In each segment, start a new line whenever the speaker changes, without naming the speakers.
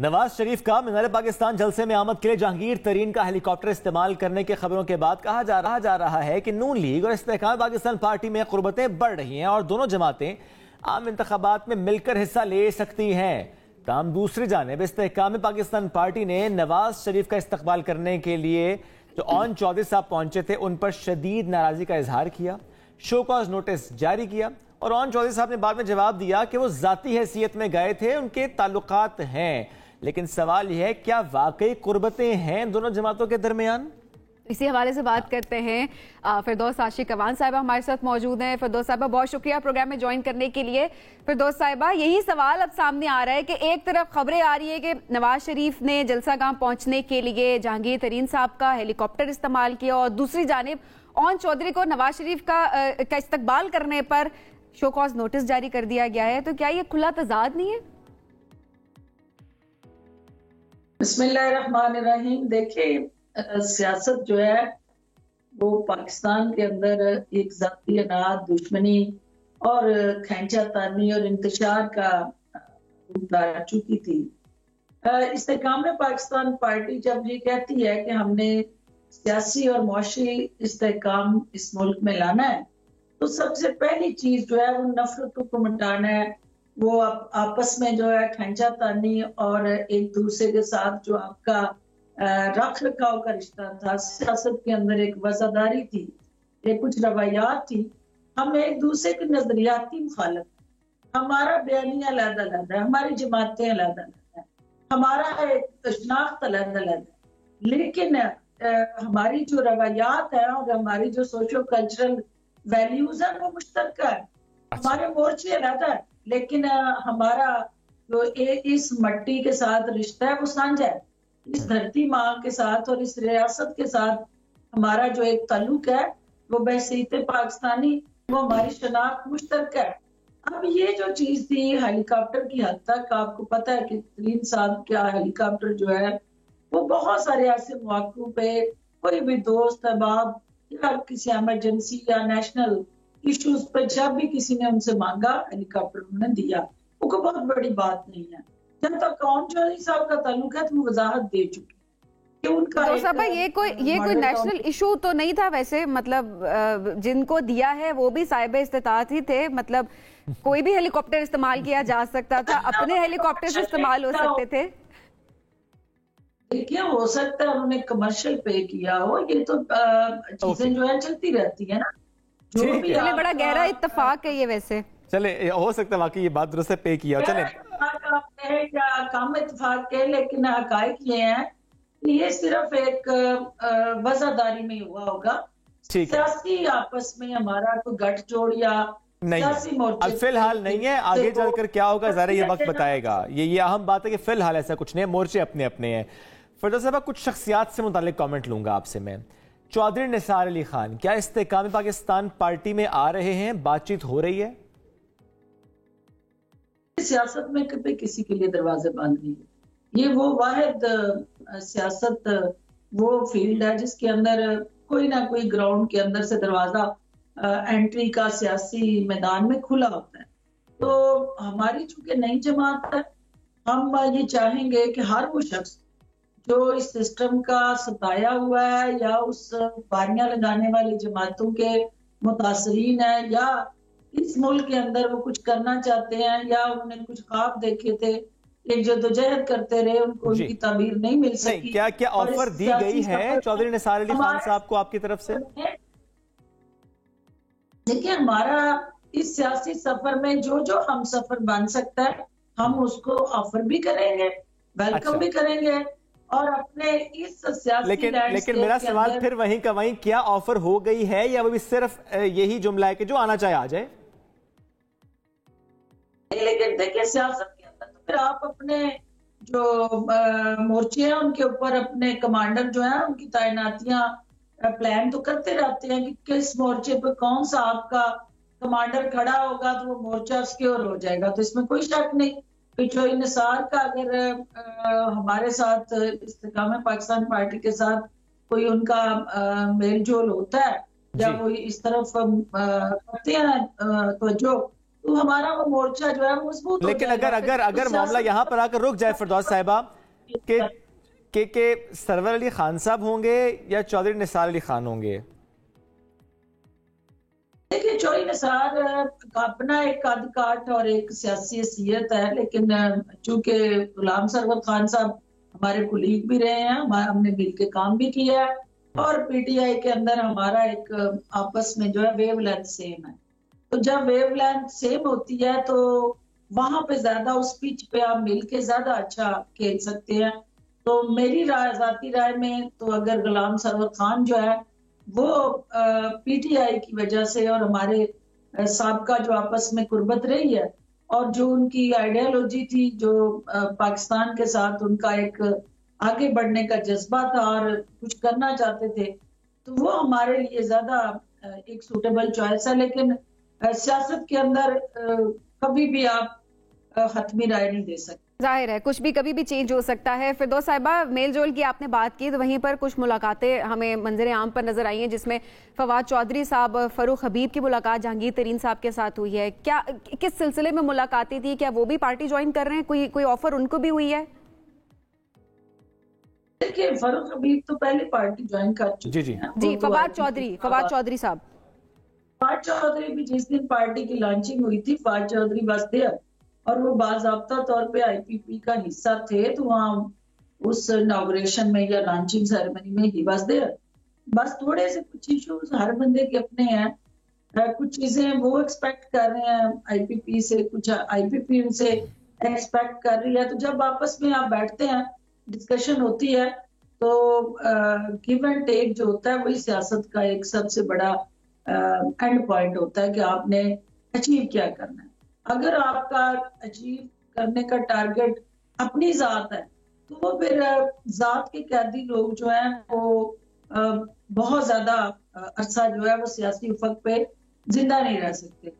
نواز شریف کا مینار پاکستان جلسے میں آمد کے لیے جہانگیر ترین کا ہیلی کاپٹر جلسے میں آمد کے لیے جہانگیر ترین کا ہیلی کاپٹر استعمال کرنے کی خبروں کے بعد کہا جا رہا ہے کہ نون لیگ اور استحکام پاکستان پارٹی میں قربتیں بڑھ رہی ہیں اور دونوں جماعتیں عام انتخابات میں مل کر حصہ لے سکتی ہیں۔ تاہم دوسری جانب استحکام پاکستان پارٹی نے نواز شریف کا استقبال کرنے کے لیے جو اون چودھری صاحب پہنچے تھے ان پر شدید ناراضی کا اظہار کیا، شو کاز نوٹس جاری کیا، اور اون چودھری صاحب نے بعد میں جواب دیا کہ وہ ذاتی حیثیت میں گئے تھے، ان کے تعلقات ہیں، لیکن سوال یہ ہے کیا واقعی قربتیں ہیں دونوں جماعتوں کے درمیان؟
اسی حوالے سے بات کرتے ہیں۔ فردوس عاشق اوان صاحبہ ہمارے ساتھ موجود ہیں۔ فردوس صاحبہ بہت شکریہ پروگرام میں جوائن کرنے کے لیے۔ فردوس صاحبہ یہی سوال اب سامنے آ رہا ہے کہ ایک طرف خبریں آ رہی ہے کہ نواز شریف نے جلسہ گاہ پہنچنے کے لیے جہانگیر ترین صاحب کا ہیلی کاپٹر استعمال کیا اور دوسری جانب اون چودھری کو نواز شریف کا استقبال کرنے پر شو کاز نوٹس جاری کر دیا گیا ہے، تو کیا یہ کھلا تضاد نہیں ہے؟
بسم اللہ الرحمن الرحیم۔ دیکھیں، سیاست جو ہے وہ پاکستان کے اندر ایک ذاتی اناد، دشمنی اور کھینچا تانی اور انتشار کا دار چکی تھی۔ استحکام پاکستان پارٹی جب یہ کہتی ہے کہ ہم نے سیاسی اور معاشی استحکام اس ملک میں لانا ہے، تو سب سے پہلی چیز جو ہے وہ نفرتوں کو مٹانا ہے، وہ آپس میں جو ہے کھینچا تانی اور ایک دوسرے کے ساتھ جو آپ کا رکھ رکھاؤ کا رشتہ تھا، سیاست کے اندر ایک وفاداری تھی، ایک کچھ روایات تھی۔ ہم ایک دوسرے کے نظریاتی مخالف، ہمارا بیانیہ علیحدہ علیحدہ ہے، ہماری جماعتیں علیحدہ علیحدہ ہیں، ہمارا ایک شناخت علیحدہ علیحدہ ہے، لیکن ہماری جو روایات ہیں اور ہماری جو سوشو کلچرل ویلیوز ہیں وہ مشترکہ ہے۔ ہمارے مورچے علیحدہ ہے، لیکن ہمارا جو اس مٹی کے ساتھ رشتہ ہے وہ سانجھا ہے۔ اس دھرتی ماں کے ساتھ اور اس ریاست کے ساتھ ہمارا جو ایک تعلق ہے وہ بحیثیت پاکستانی، وہ ہماری شناخت مشترکہ ہے۔ اب یہ جو چیز تھی ہیلی کاپٹر کی حد تک، آپ کو پتہ ہے کہ ترین صاحب کا ہیلی کاپٹر جو ہے وہ بہت سارے ایسے مواقع پہ کوئی بھی دوست احباب یا کسی ایمرجنسی یا نیشنل ایشوز پہ جب بھی کسی نے ان سے مانگا ہیلی کاپٹر انہوں نے دیا، وہ کوئی بہت بڑی بات نہیں ہے۔ جب تک اون چودھری صاحب کا تعلق ہے تو وہ وضاحت دے چکی کہ ان کا
یہ کوئی نیشنل ایشو تو نہیں تھا ویسے، مطلب جن کو دیا ہے وہ بھی صاحب استطاعت ہی تھے، مطلب کوئی بھی ہیلی کاپٹر استعمال کیا جا سکتا تھا، اپنے ہیلی کاپٹر استعمال ہو سکتے تھے۔
دیکھیے، ہو سکتا ہے انہوں نے کمرشل پے کیا ہو، یہ تو چیزیں جو ہے چلتی رہتی ہے نا۔
چلے بڑا گہرا اتفاق ہے یہ، ویسے
چلے ہو سکتا ہے واقعی یہ بات درست پے کیا، چلے
یا کم اتفاق ہے، لیکن حقائق یہ ہیں کہ یہ صرف ایک وزاداری میں ہوا ہوگا، سیاسی آپس میں ہمارا کوئی گٹھ جوڑ یا سیاسی مورچے
اب فی الحال نہیں ہے، آگے چل کر کیا ہوگا ظاہر یہ وقت بتائے گا۔ یہ اہم بات ہے کہ فی الحال ایسا کچھ نہیں ہے، مورچے اپنے اپنے ہیں۔ فردوس صاحبہ، کچھ شخصیات سے متعلق کامنٹ لوں گا آپ سے میں۔ چودھری نثار علی خان کیا استحکام پاکستان پارٹی میں آ رہے ہیں؟ بات چیت ہو رہی ہے؟
سیاست میں کبھی کسی کے لیے دروازے بند نہیں ہے۔ یہ وہ واحد سیاست وہ فیلڈ ہے جس کے اندر کوئی نہ کوئی گراؤنڈ کے اندر سے دروازہ انٹری کا سیاسی میدان میں کھلا ہوتا ہے۔ تو ہماری چونکہ نئی جماعت ہے، ہم یہ چاہیں گے کہ ہر وہ شخص جو اس سسٹم کا ستایا ہوا ہے یا اس باریاں لگانے والی جماعتوں کے متاثرین ہیں یا اس ملک کے اندر وہ کچھ کرنا چاہتے ہیں یا انہوں نے کچھ خواب دیکھے تھے، ایک جدوجہد کرتے رہے، ان کو ان کی تعبیر نہیں مل سکی۔
کیا آفر دی گئی ہے چودھری نثار علی خان صاحب کو آپ کی طرف سے؟
دیکھیں، ہمارا اس سیاسی سفر میں جو ہم سفر بن سکتا ہے ہم اس کو آفر بھی کریں گے، ویلکم بھی کریں گے، اور اپنے اس سیاسی
لیکن میرا سوال پھر وہیں کا وہیں، کیا آفر ہو گئی ہے یا وہ بھی صرف یہی جملہ ہے کہ جو آنا چاہے آ جائے؟
لیکن دیکھیں، سیاست کے اندر تو پھر آپ اپنے جو مورچے ہیں ان کے اوپر اپنے کمانڈر جو ہیں ان کی تعیناتیاں پلان تو کرتے رہتے ہیں کہ کس مورچے پہ کون سا آپ کا کمانڈر کھڑا ہوگا تو وہ مورچہ سکیور ہو جائے گا، تو اس میں کوئی شک نہیں کہ چودھری نثار کا اگر ہمارے ساتھ استحکام پاکستان پارٹی کے ساتھ کوئی ان کا میل جول ہوتا ہے یا وہ اس طرف کرتے ہیں توجہ، تو ہمارا وہ مورچہ جو ہے مضبوط ہو
لیکن
جائے گا۔
اگر معاملہ یہاں پر آ کر رک جائے فردوس صاحبہ کہ سرور علی خان صاحب ہوں گے یا چودھری نثار علی خان ہوں گے؟
دیکھیے چودھری نثار اپنا ایک قد کاٹ اور ایک سیاسی حیثیت ہے، لیکن چونکہ غلام سرور خان صاحب ہمارے کولیگ بھی رہے ہیں، ہم نے مل کے کام بھی کیا ہے، اور پی ٹی آئی کے اندر ہمارا ایک آپس میں جو ہے ویو لینتھ سیم ہے۔ تو جب ویو لینتھ سیم ہوتی ہے تو وہاں پہ زیادہ اس پیچ پہ آپ مل کے زیادہ اچھا کھیل سکتے ہیں۔ تو میری ذاتی رائے میں تو اگر غلام سرور خان جو ہے وہ پی ٹی آئی کی وجہ سے اور ہمارے سابقہ جو آپس میں قربت رہی ہے اور جو ان کی آئیڈیالوجی تھی، جو پاکستان کے ساتھ ان کا ایک آگے بڑھنے کا جذبہ تھا اور کچھ کرنا چاہتے تھے، تو وہ ہمارے لیے زیادہ ایک سوٹیبل چوائس ہے۔ لیکن سیاست کے اندر کبھی بھی آپ حتمی رائے نہیں دے سکتے،
ظاہر ہے کچھ بھی کبھی بھی چینج ہو سکتا ہے۔ فردوس صاحبہ، میل جول کی آپ نے بات کی تو وہیں پر کچھ ملاقاتیں ہمیں منظر عام پر نظر آئی ہیں، جس میں فواد چودھری صاحب، فاروق حبیب کی ملاقات جہانگیر ترین صاحب کے ساتھ ہوئی ہے۔ کیا کس سلسلے میں ملاقاتیں تھی؟ کیا وہ بھی پارٹی جوائن کر رہے ہیں؟ کوئی آفر ان کو بھی ہوئی ہے؟
دیکھیے فاروق حبیب تو پہلے پارٹی جوائن کر چکے ہیں۔
جی، فواد چودھری صاحب
فواد چودھری بھی جس دن پارٹی کی لانچنگ ہوئی تھی، فواد چودھری واز دیئر، اور وہ باضابطہ طور پہ آئی پی پی کا حصہ تھے، تو وہاں اس اناگوریشن میں یا لانچنگ سیریمنی میں ہی واز دیئر۔ بس تھوڑے سے کچھ ایشوز ہر بندے کے اپنے ہیں، کچھ چیزیں وہ ایکسپیکٹ کر رہے ہیں آئی پی پی سے، کچھ آئی پی پی ان سے ایکسپیکٹ کر رہی ہے۔ تو جب آپس میں آپ بیٹھتے ہیں، ڈسکشن ہوتی ہے، تو گیو اینڈ ٹیک جو ہوتا ہے وہی سیاست کا ایک سب سے بڑا اینڈ پوائنٹ ہوتا ہے کہ آپ نے اچیو کیا کرنا ہے۔ اگر آپ کا اچیو کرنے کا ٹارگٹ اپنی ذات ہے تو وہ پھر ذات کے قیدی لوگ جو ہیں وہ بہت زیادہ عرصہ جو ہے وہ سیاسی افق پہ زندہ نہیں رہ سکتے۔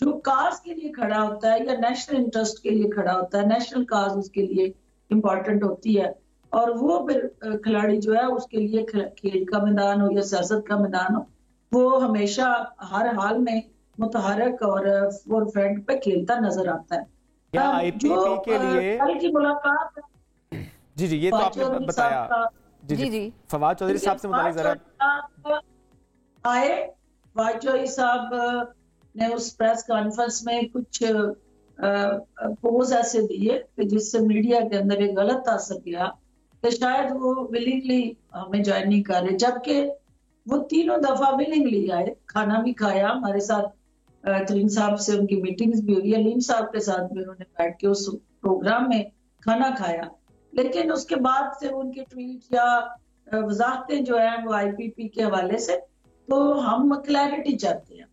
جو کاز کے لیے کھڑا ہوتا ہے یا نیشنل انٹرسٹ کے لیے کھڑا ہوتا ہے، نیشنل کاز اس کے لیے امپورٹنٹ ہوتی ہے، اور وہ پھر کھلاڑی جو ہے اس کے لیے کھیل کا میدان ہو یا سیاست کا میدان ہو، وہ ہمیشہ ہر حال میں متحرک اور فور فرنٹ پہ کھیلتا نظر آتا ہے۔
کیا آئی پی پی کے لیے
کل کی ملاقات
جی یہ تو آپ نے بتایا، جی فواد چودھری صاحب سے متعلق ذرا
آئے۔ فواد چودھری صاحب نے اس پریس کانفرنس میں کچھ پوز ایسے دیے کہ جس سے میڈیا کے اندر ایک غلط تاثر گیا کہ شاید وہ ولنگلی ہمیں جوائن نہیں کر رہے، جبکہ وہ تینوں دفعہ ولنگلی آئے، کھانا بھی کھایا ہمارے ساتھ، ترین صاحب سے ان کی میٹنگز بھی ہوئی، علیم صاحب کے ساتھ بھی انہوں نے بیٹھ کے اس پروگرام میں کھانا کھایا۔ لیکن اس کے بعد سے ان کے ٹویٹ یا وضاحتیں جو ہیں وہ آئی پی پی کے حوالے سے، تو ہم کلیئرٹی چاہتے ہیں۔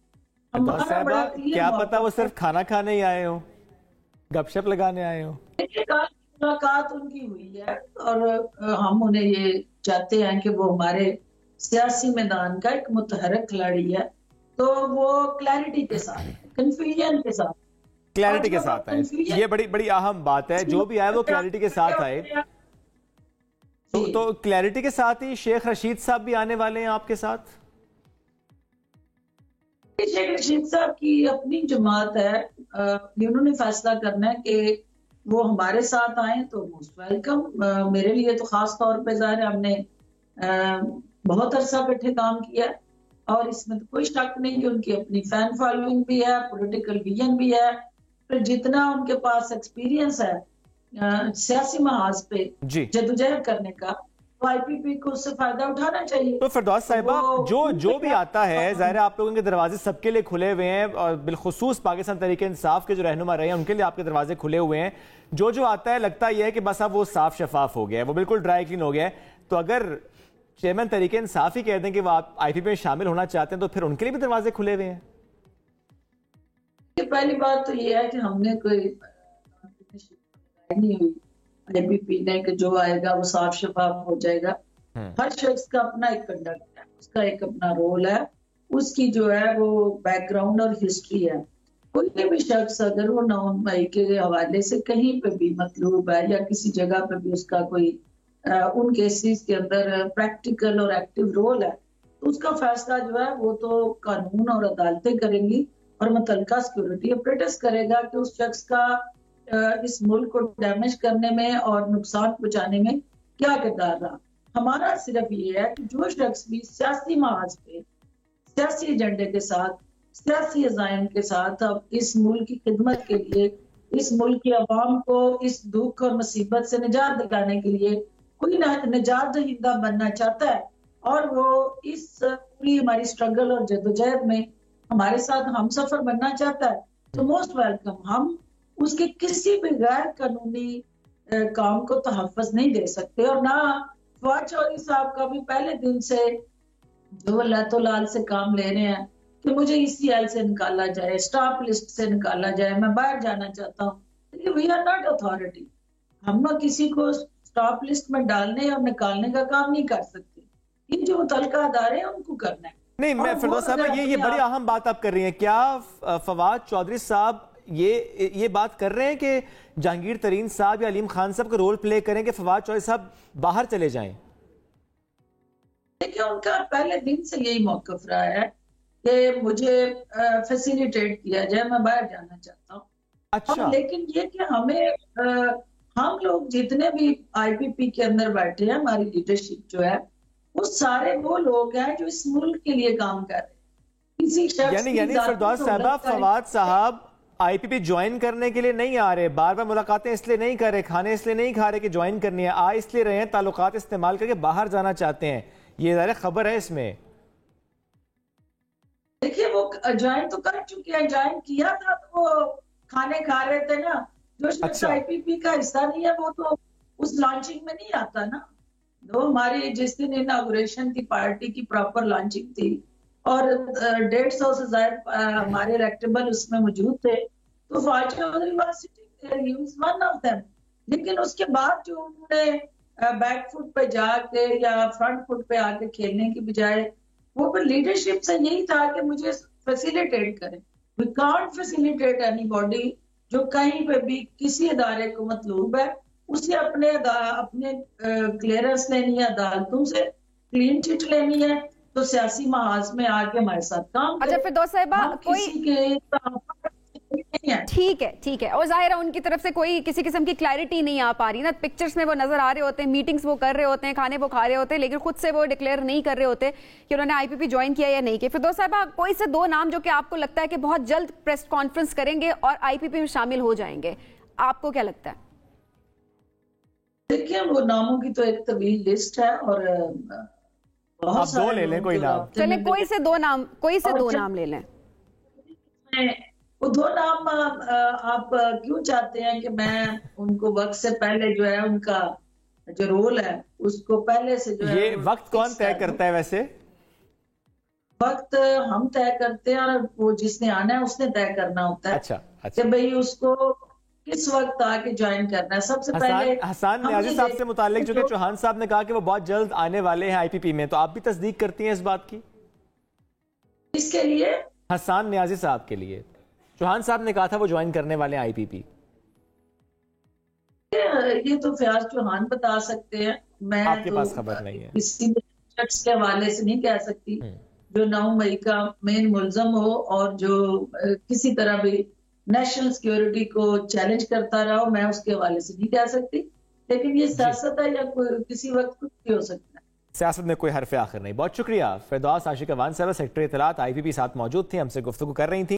کیا پتا وہ صرف کھانا کھانے ہی آئے ہوں، گپ شپ لگانے آئے ہوں؟
ملاقات ان کی ہوئی ہے اور ہم انہیں یہ چاہتے ہیں کہ وہ ہمارے سیاسی میدان کا ایک متحرک کھلاڑی ہے، تو وہ کلیئرٹی کے ساتھ، کنفیوژن کے ساتھ،
کلیئرٹی کے ساتھ آئے۔ یہ بڑی اہم بات ہے، جو بھی آئے وہ کلیئرٹی کے ساتھ آئے۔ تو کلیئرٹی کے ساتھ ہی شیخ رشید صاحب بھی آنے والے ہیں آپ کے ساتھ؟
شیخ رشید صاحب کی اپنی جماعت ہے، انہوں نے فیصلہ کرنا ہے کہ وہ ہمارے ساتھ آئیں تو موسٹ ویلکم۔ میرے لیے تو خاص طور پہ ظاہر ہے ہم نے بہت عرصہ بیٹھے کام کیا اور اس میں تو کوئی شک نہیں کہ ان کی اپنی فین فالوئنگ بھی ہے، پولیٹیکل ویژن بھی ہے، پھر جتنا ان کے پاس ایکسپیرینس ہے سیاسی محاذ پہ جدوجہد کرنے کا، تو آئی پی پی کو اس سے فائدہ اٹھانا چاہیے۔
تو فردوس صاحبہ جو بھی آتا ہے، ظاہر ہے آپ لوگوں کے دروازے سب کے لیے کھلے ہوئے ہیں، اور بالخصوص پاکستان تحریک انصاف کے جو رہنما رہے ہیں ان کے لیے آپ کے دروازے کھلے ہوئے ہیں۔ جو آتا ہے لگتا یہ ہے کہ بس اب وہ صاف شفاف ہو گیا ہے، وہ بالکل ڈرائی کلین ہو گیا ہے۔ تو اگر چیئرمین تحریک انصاف ہی کہہ دیں کہ وہ آپ آئی پی پی میں شامل ہونا چاہتے ہیں تو پھر ان کے لیے بھی دروازے کھلے ہوئے ہیں؟
پہلی بات تو یہ ہے کہ ہم نے کوئی نہیں ہوئی آئی پی پی نے کہ جو آئے گا وہ صاف شفاف ہو جائے گا۔ ہر شخص کا اپنا ایک کنڈکٹ ہے، اس کا ایک اپنا رول ہے، اس کی جو ہے وہ بیک گراؤنڈ اور ہسٹری ہے۔ کوئی بھی شخص اگر وہ نون بھائی کے حوالے سے کہیں پہ بھی مطلوب ہے یا کسی جگہ پہ بھی اس کا کوئی ان کیسز کے اندر پریکٹیکل اور ایکٹیو رول ہے، تو اس کا فیصلہ جو ہے وہ تو قانون اور عدالتیں کریں گی۔ اور متعلقہ سیکورٹی اپریٹس کرے گا کہ اس شخص کا اس ملک کو ڈیمیج کرنے میں اور نقصان پہنچانے میں کیا کردار رہا. ہمارا صرف یہ ہے کہ جو شخص بھی سیاسی محاذ پہ سیاسی ایجنڈے کے ساتھ سیاسی عزائم کے ساتھ اب اس ملک کی خدمت کے لیے اس ملک کی عوام کو اس دکھ اور مصیبت سے نجات دلانے کے لیے کوئی نجات دہندہ بننا چاہتا ہے اور وہ اس پوری ہماری سٹرگل اور جدوجہد میں ہمارے ساتھ ہم سفر بننا چاہتا ہے تو موسٹ ویلکم. ہم اس کے کسی بھی غیر قانونی کام کو تحفظ نہیں دے سکتے اور نہ فواد چودھری صاحب کا بھی پہلے دن سے جو اللہ تو لال سے کام لے رہے ہیں کہ مجھے ECL سے نکالا جائے, اسٹاف لسٹ سے نکالا جائے, میں باہر جانا چاہتا ہوں. We are not authority. ہم نہ کسی کو اسٹاف لسٹ میں ڈالنے اور نکالنے کا کام نہیں کر سکتے. یہ جو متعلقہ ادارے ہیں ان کو کرنا ہے.
نہیں, میں فردوس صاحبہ یہ بڑی اہم بات آپ کر رہی ہیں. کیا فواد چودھری صاحب یہ بات کر رہے ہیں کہ جہانگیر ترین صاحب یا علیم خان صاحب کا رول پلے کریں کہ فواد چودھری صاحب باہر چلے جائیں؟
دیکھیں, ان کا پہلے دن سے یہی موقف رہا ہے کہ مجھے فیسیلیٹیٹ کیا جائے, میں باہر جانا چاہتا ہوں.
اچھا,
لیکن یہ کہ ہم لوگ جتنے بھی IPP کے اندر بیٹھے ہیں, ہماری لیڈرشپ جو ہے وہ سارے وہ لوگ ہیں جو اس ملک کے لیے کام کر رہے ہیں. کسی شخص
یعنی فردوس صاحبہ فواد صاحب IPP جوائن کرنے کے لیے نہیں آ رہے, بار بار ملاقاتیں اس لیے نہیں کر رہے, کھانے اس لیے نہیں کھا رہے کہ جوائن کرنی ہے, آ اس لیے رہے ہیں تعلقات استعمال کر کے باہر جانا چاہتے ہیں. یہ ظاہر خبر ہے اس میں.
دیکھیے, وہ جوائن تو کر چکے ہیں, جوائن کیا تھا تو وہ کھانے کھا رہے تھے نا. جو شخص IPP کا حصہ نہیں ہے وہ تو اس لانچنگ میں نہیں آتا نا. وہ ہماری جس دن اناگوریشن تھی پارٹی کی پراپر لانچنگ تھی اور 150 سے زائد ہمارے الیکٹیبل اس میں موجود تھے, تو Fawad Chaudhry was sitting there, he was one of them. لیکن اس کے بعد جو انہوں نے بیک فٹ پہ جا کے یا فرنٹ فٹ پہ آ کے کھیلنے کی بجائے وہ پھر لیڈرشپ سے یہی تھا کہ مجھے فیسیلیٹیٹ کریں. We can't facilitate anybody جو کہیں پہ بھی کسی ادارے کو مطلوب ہے, اسے اپنے کلیئرنس لینی ہے عدالتوں سے, کلین چٹ لینی ہے تو سیاسی محاذ میں آ کے ہمارے ساتھ کام کرے.
اچھا فردوس صاحبہ,
کسی کے
ٹھیک ہے, اور ظاہر ہے ان کی طرف سے کوئی کسی قسم کی کلیئرٹی نہیں آ پا رہی نا. پکچرز میں وہ نظر آ رہے ہوتے ہیں, میٹنگز وہ کر رہے ہوتے ہیں, کھانے وہ کھا رہے ہوتے ہیں, لیکن خود سے وہ ڈکلیئر نہیں کر رہے ہوتے کہ انہوں نے IPP جوائن کیا یا نہیں کیا. فردوس صاحبہ, کوئی سے دو نام جو کہ آپ کو لگتا ہے کہ بہت جلد پریس کانفرنس کریں گے اور IPP میں شامل ہو جائیں گے, آپ کو کیا لگتا ہے؟
دیکھیں, وہ ناموں کی تو ایک طویل لسٹ ہے اور
آپ دو لے لیں, کوئی نام
چلیں, کوئی سے دو نام لے لیں.
وہ دو نام آپ کیوں چاہتے ہیں کہ میں ان کو وقت سے پہلے جو ہے ان کا جو رول ہے اس کو پہلے سے جو ہے
یہ وقت کون طے کرتا ہے؟ ویسے
وقت ہم طے کرتے ہیں اور وہ جس نے آنا ہے اس نے طے کرنا ہوتا ہے.
اچھا,
کہ بھئی اس کو کس وقت آ کے جوائن کرنا ہے. سب سے پہلے
حسان نیازی صاحب سے متعلق جو کہ چوہان صاحب نے کہا کہ وہ بہت جلد آنے والے ہیں IPP میں, تو آپ بھی تصدیق کرتی ہیں اس بات کی؟
اس کے لیے
حسان نیازی صاحب کے لیے چوہان صاحب نے کہا تھا وہ جوائن کرنے والے ہیں IPP.
یہ تو فیاض چوہان بتا سکتے ہیں, میں
آپ کے پاس خبر نہیں ہے.
کسی شخص کے حوالے سے نہیں کہہ سکتی جو 9 مئی کا مین ملزم ہو اور جو کسی طرح بھی نیشنل سیکیورٹی کو چیلنج کرتا رہا ہو, میں اس کے حوالے سے نہیں کہہ سکتی. لیکن یہ سیاست ہے یا کسی وقت کچھ بھی ہو سکتا ہے.
سیاست میں کوئی حرف آخر نہیں. بہت شکریہ. فردوس عاشق اعوان صاحبہ سیکرٹری اطلاعات IPP ساتھ موجود تھی, ہم سے گفتگو کر رہی تھی.